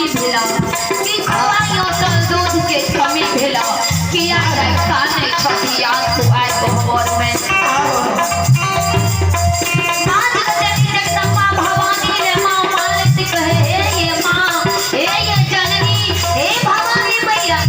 कमी भेला कि खवाइयो तो दूध के कमी भेला किया जाए खाने कभी याद तो आए गोबर में मां जगदम्बा जगदम्बा भवानी रे मां मालती कहे ये मां ये जननी हे भवानी मैया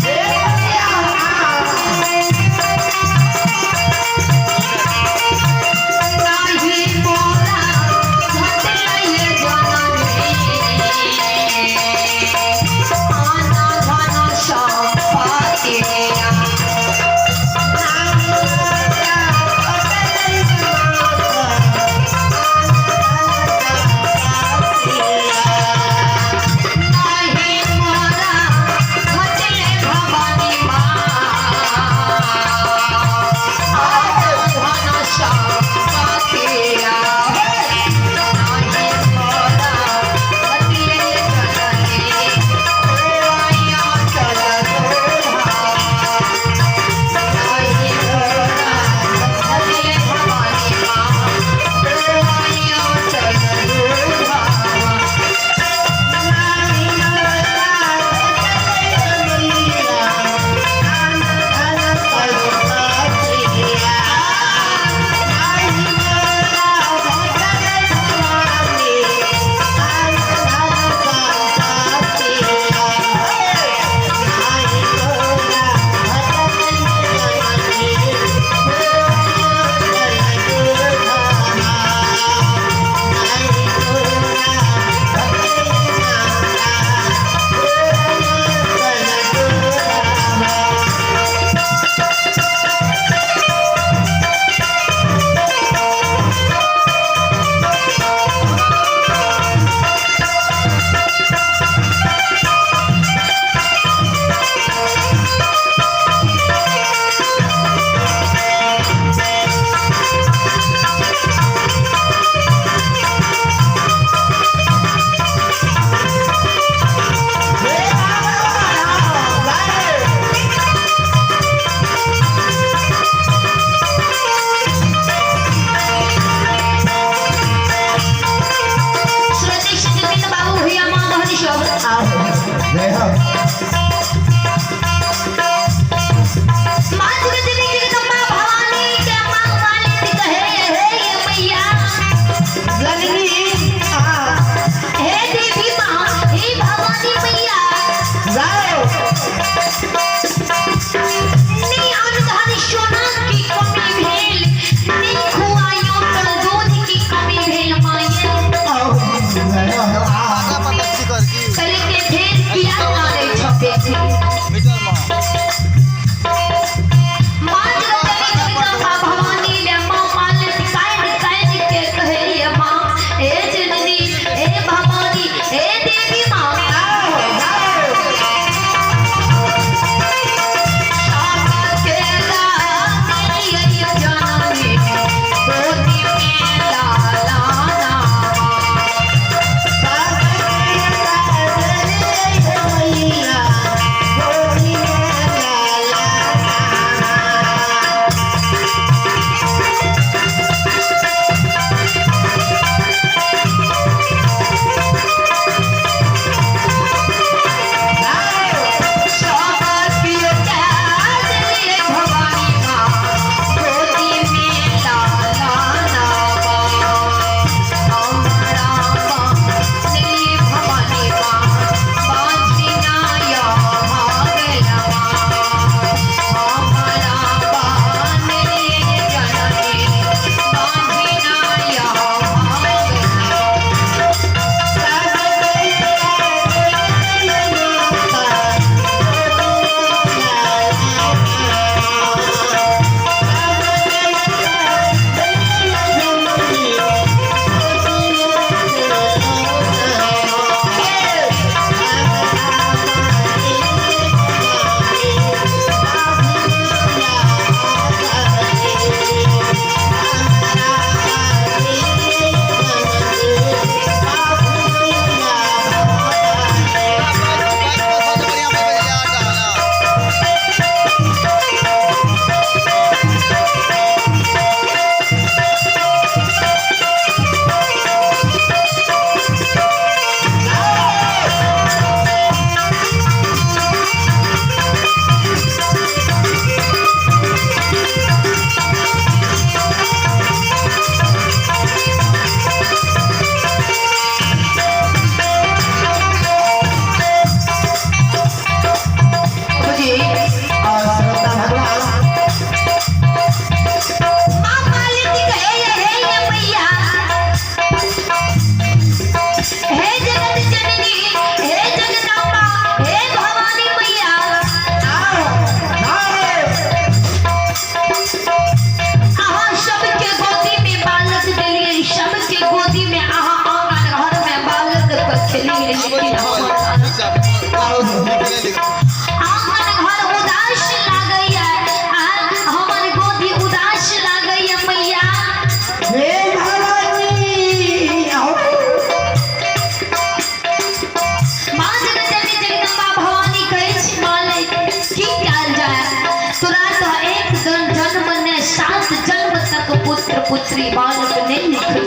पुत्री बालक नहीं लिखल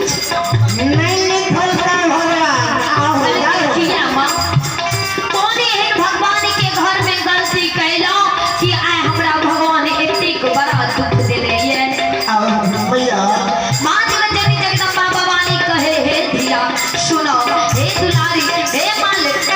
नहीं लिखल का भगवान आओ जाओ किया माँ कौन एहन भगवान के घर में गलती कैलो कि आय हमरा भगवान एतेक बड़ा दुख देले ये आओ भैया माँ जगदम्बा जगदम्बा भवानी कहे हे धिया सुनो हे दुलारी हे मालिक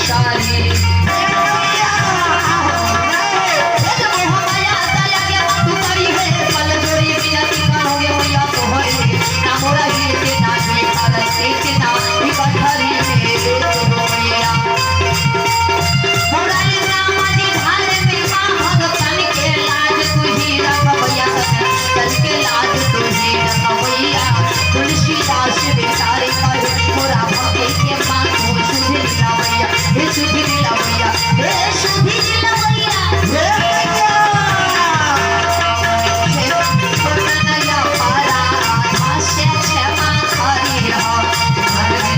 बिचारी तुलसीदास बेचारे कहे मोरा भगे के बात हो सुधि दिला भैया हे सुधि दिला भैया हे सुधि दिला भैया नया पारा हास्य क्षमा करी हो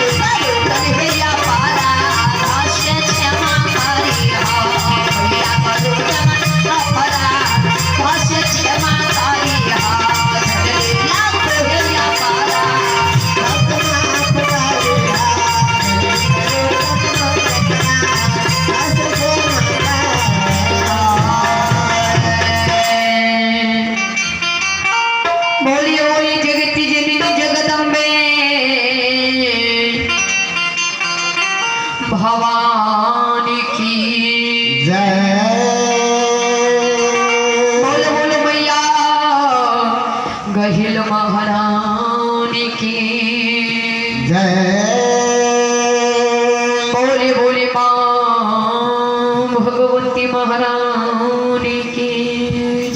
भैया पारा हास्य क्षमा करी हो भैया करो अपरा हास्य क्षमा करी हो भैया पारा बोलिए बोलिए जगती जननी जगदम्बे भवानी की बोले बोले मैया गहिल महारानी की बोले बोले माँ भगवती महारानी की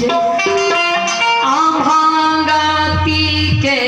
जय आभागाती के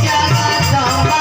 जगदम्बा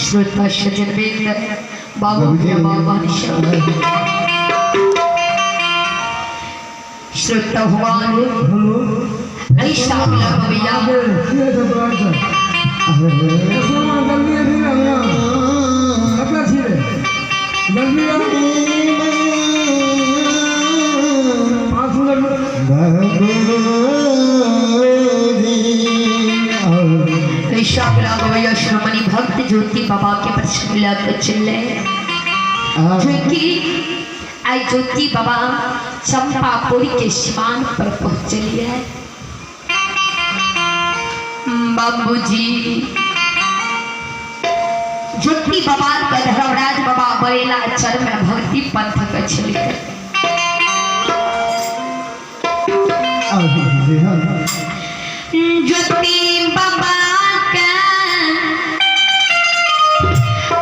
श्रोता सज्जन वृंद, बाबू बाबा श्रोता भगवान ऐसा अगला भैया श्रमणी भक्त ज्योति बाबा के प्रश्न लेकर चले क्योंकि आज ज्योति बाबा चंपापुरी के सीमान पर पहुंचलिए। बाबूजी ज्योति बाबा का धर्मराज बाबा बरेला चर में भक्ति पंथ का चलिए। ज्योति बाबा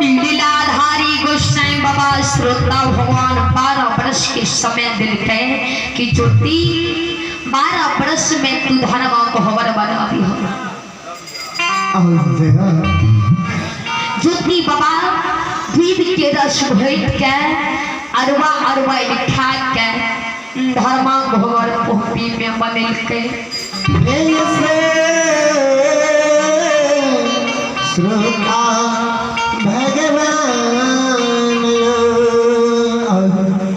लीलाधारी गोसाई बाबा श्रोता भगवान 12 वर्ष के समय दिल है कि ज्योति 12 वर्ष में तू धर्म को हवर बना दी हो। ज्योति बाबा दूध के रस भेंट के अरवा अरवा लिखा के धर्म को हवर पोपी में बदल के श्रोता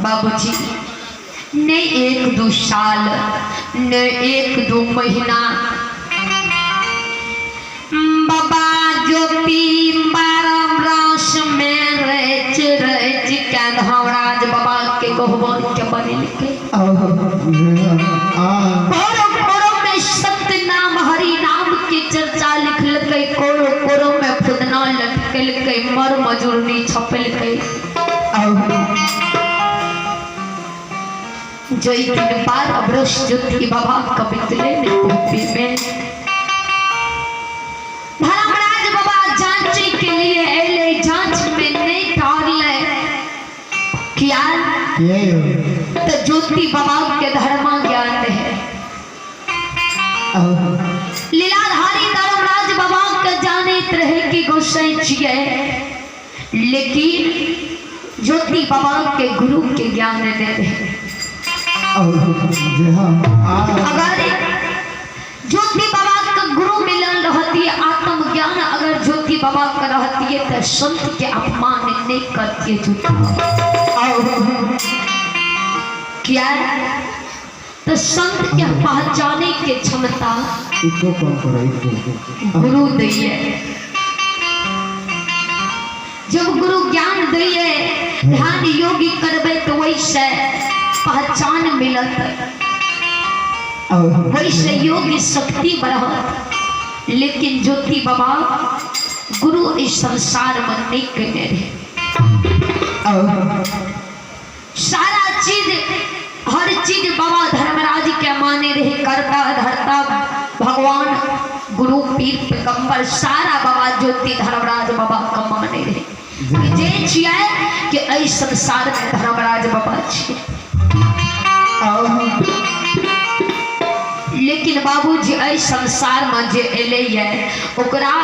बाबूजी ने 1-2 साल ने 1-2 महीना बाबा ज्योति 12 वर्ष में रच रच के धर्मराज बाबा के गहवन के बने लिखे कोरो में सत्य नाम हरि नाम की चर्चा लिखल के कोरो में खुदना लटकल के मर मजूरनी छपल के जो 12 वर्ष ज्योति बाबा कवितले ने भूपी में धर्मराज बाबा जांच के लिए एले जांच में नहीं ठारले क्या तो ज्योति बाबा के धर्म ज्ञान है। लीलाधारी धर्मराज बाबा के जाने रहे कि गोसाई छिए लेकिन ज्योति बाबा के गुरु के ज्ञान दे रहे। अगर ज्योति बाबा का गुरु मिलन रहती है आत्म ज्ञान अगर ज्योति बाबा का रहती है तो संत के अपमान नहीं करती है ज्योति क्या तो संत के पहचाने के क्षमता गुरु दिए। जब गुरु ज्ञान दिए ध्यान योगी करबे तो वैसे पहचान मिलत वैसे योगी शक्ति बढ़त। लेकिन ज्योति बाबा गुरु इस संसार में नहीं कहने रहे। सारा चीज हर चीज बाबा धर्मराज के माने रहे करता धरता भगवान गुरु पीर पैगंबर सारा बाबा ज्योति धर्मराज बाबा का माने रहे जे छिए कि ऐ संसार में धर्मराज बाबा छिए। लेकिन बाबूजी ऐ संसार में जे एले है ओकरा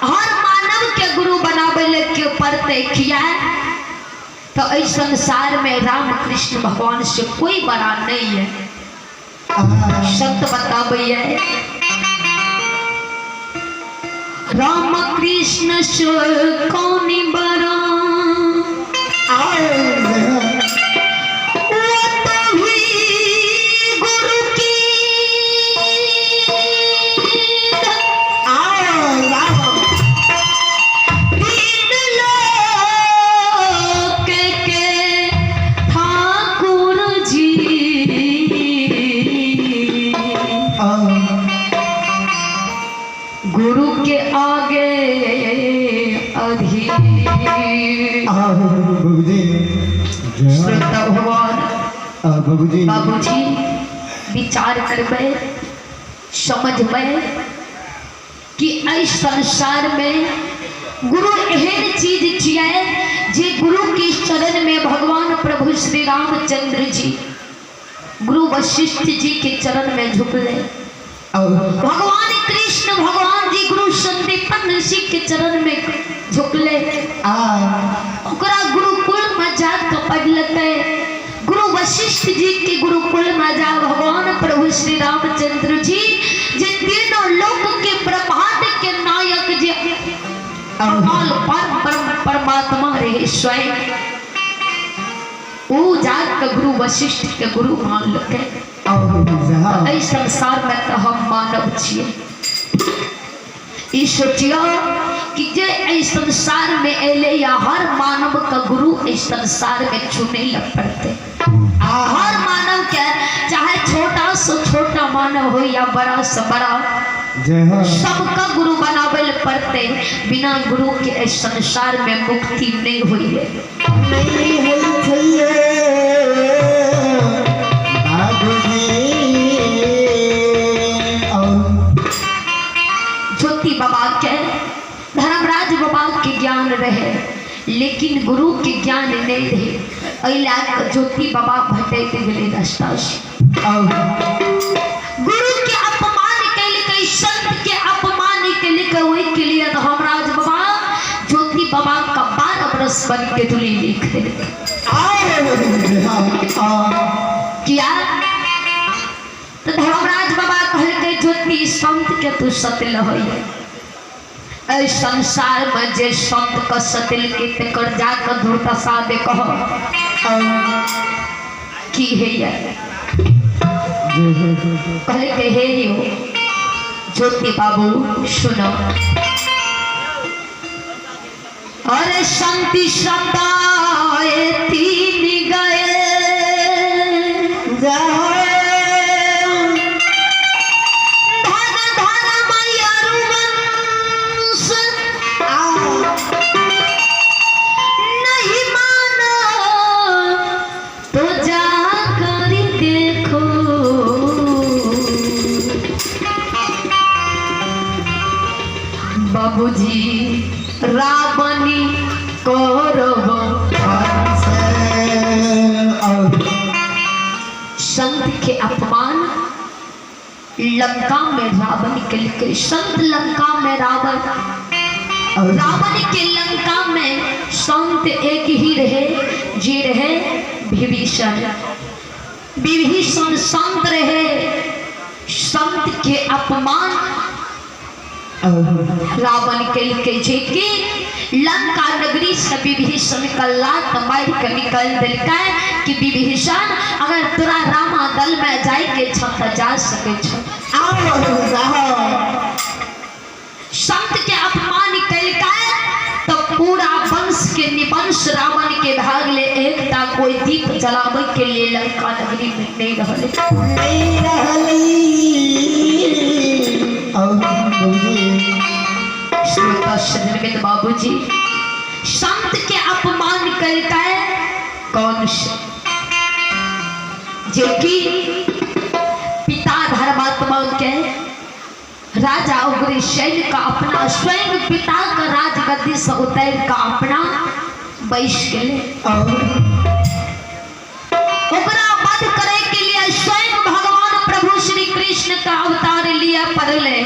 हर मानव के गुरु बनावे के पड़ते किया तो ऐ संसार में राम कृष्ण भगवान से कोई बड़ा नहीं है। संत बतावे राम कृष्ण से कौन बड़ा गुरु के आगे श्रोता भगवान बाबूजी विचार करबे समझबे कि इस संसार में गुरु एहन चीज छिए जे गुरु के चरण में भगवान प्रभु श्री रामचंद्र जी गुरु वशिष्ठ जी के चरण में झुकले भगवान कृष्ण भगवान जी गुरु संदीपन ऋषि के चरण में झुकले ओकरा गुरुकुल में जाकर पढ़लते। गुरु वशिष्ठ जी के गुरुकुल में जा भगवान प्रभु श्री रामचंद्र जी जे तीनों लोक के ब्रह्मांड के नायक जी परमात्मा रहे स्वयं वो जाकर गुरु वशिष्ठ के गुरु मान लगे। इस संसार में तो हम मानव छिए। ई सोचियो कि जे इस संसार में एले या हर मानव का गुरु इस संसार में चुने लग पड़ते। हर मानव के चाहे छोटा से छोटा मानव हो या बड़ा से बड़ा सबका गुरु बनावे पड़ते। बिना गुरु के इस संसार में मुक्ति नहीं हुई है। ज्योति बाबा के धर्मराज बाबा के ज्ञान रहे लेकिन गुरु के ज्ञान नहीं रहे। ज्योति बाबा भटक गए रास्ता से। गुरु के अपमान के लिए संत के अपमान के लिए धर्मराज बाबा ज्योति बाबा का 12 बरस बन के तुले लिख किया। तो धर्मराज बाबा कहल ज्योति संत के तू सतिल है। संसार में जे संत का सतिल के तकर जाकर दुर्दशा दे कहो की है यार कहले के हे यो ज्योति बाबू सुनो। अरे शांति शब्दाए तीन गए बाबूजी रावणी कौरव संत के अपमान लंका में रावण के लिए संत लंका में रावण के लंका में संत एक ही रहे जे रहे विभीषण। विभीषण संत रहे संत के अपमान रावण के लिए कि लंका नगरी से विभीषण का लात मार के निकल दिलका कि विभीषण अगर तोरा रामा दल में जाए के छत जा सके संत के अपमान कैलका तो पूरा वंश के निवंश रावण के भाग ले एकता कोई दीप जलावे के लिए लंका नगरी में नहीं बाबूजी संत के अपमान करता है कौन से जो कि पिता धर्मात्मा के राजा उग्रसेन का अपना स्वयं पिता का राजगद्दी से उतर का अपना बैठ गए वध करे के लिए स्वयं भगवान प्रभु श्री कृष्ण का अवतार लिया पड़ले।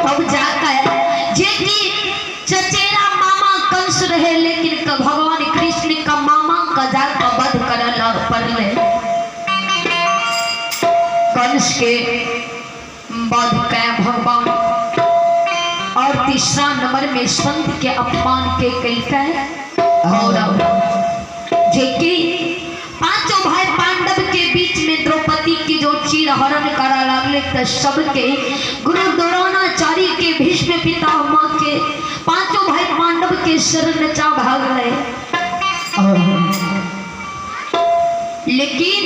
अब जाकर जेठी चचेरा मामा कंस रहे लेकिन भगवान कृष्ण का मामा का जाकर वध करला पड़ले। कंस के वध के भगवान और तीसरा नंबर में संत के अपमान के कैलके और जेकि पांचों भाई पांडव के बीच में द्रौपदी की जो चीर हरण करा लगले तो सबके गुरु द्रोणाचार्य के भीष्म पितामह के पांचों भाई पांडव के शरण चा भाग गए। लेकिन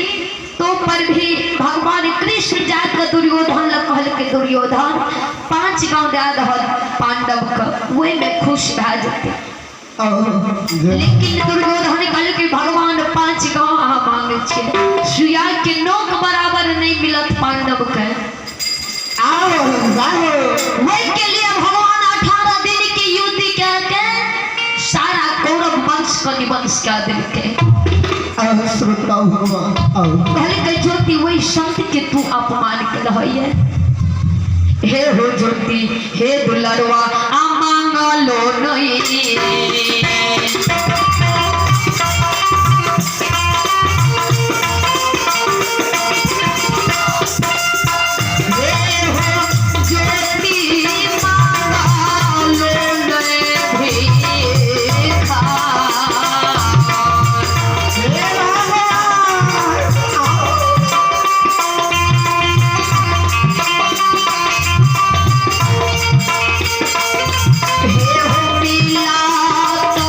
तो पर भी भगवान कृष्ण जाकर दुर्योधन कहल के दुर्योधन 5 गांव दे दहल पांडव का वे में खुश भा जाते। लेकिन दुर्योधन कहल के भगवान 5 गांव अहाँ मांगे छे सुया के नोक बराबर नहीं मिलत पांडव के वही के लिए भगवान 18 दिन के युद्ध के सारा कौरव वंश को निवंश कर दिल के श्रोता भगवान कहले के ज्योति वही संत के तू अपमान कर रही है। हे हो ज्योति हे दुलरवा आ मांगलो नहीं हे हो पीला तो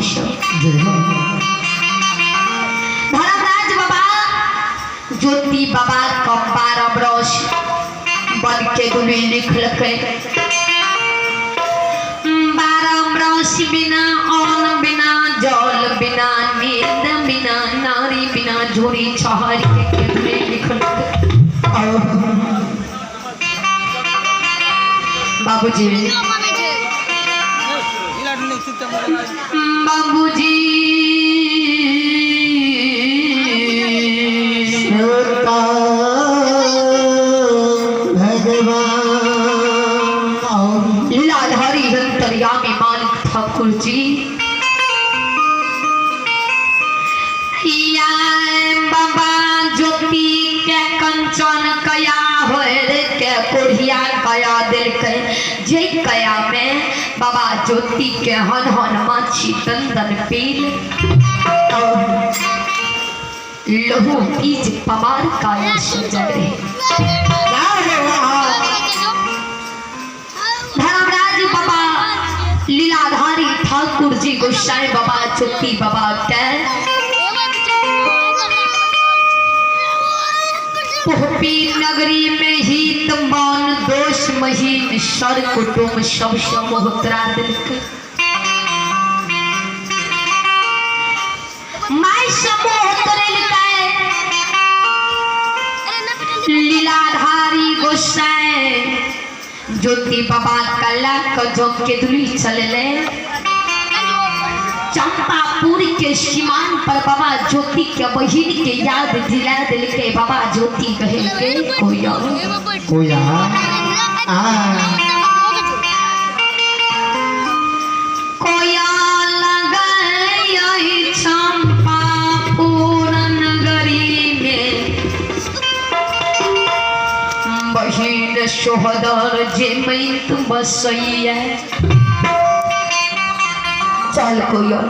सब धर्मराज बाबा ज्योति बाबा कपार ब्रश बन के दुली लिखलकै 12 ब्रश बिना अन्न बिना जल बिना नींद बिना नारी बिना झोरी छहर के दुली लिखलकै बाबूजी बाबूजी लीलाधारी अंतर्यामी मालिक ठाकुर जी बाबा ज्योति के कंचन कया होर के कोढ़िया कया दिलकै जे कया में बाबा ज्योति के हन हन माछी दंदन पील लहू बीज पमार काया सजल धर्मराज बाबा लीलाधारी ठाकुर जी गोसाई बाबा ज्योति बाबा के पोहपी नगरी में ही तमान दोष महीन सर कुटुम सब समोहत्रा दिलकै माय समोहत्रा लिखै लीलाधारी गोसाई ज्योति बाबा कला कजो के दुली चलले चंपापुर के सीमान पर बाबा ज्योति के बहिन के याद दिला दिलकै बाबा ज्योति कहल के कोया कोया लगाई चंपापुर नगरी में बहिन सोहदर जे मैत बसैया चल कोया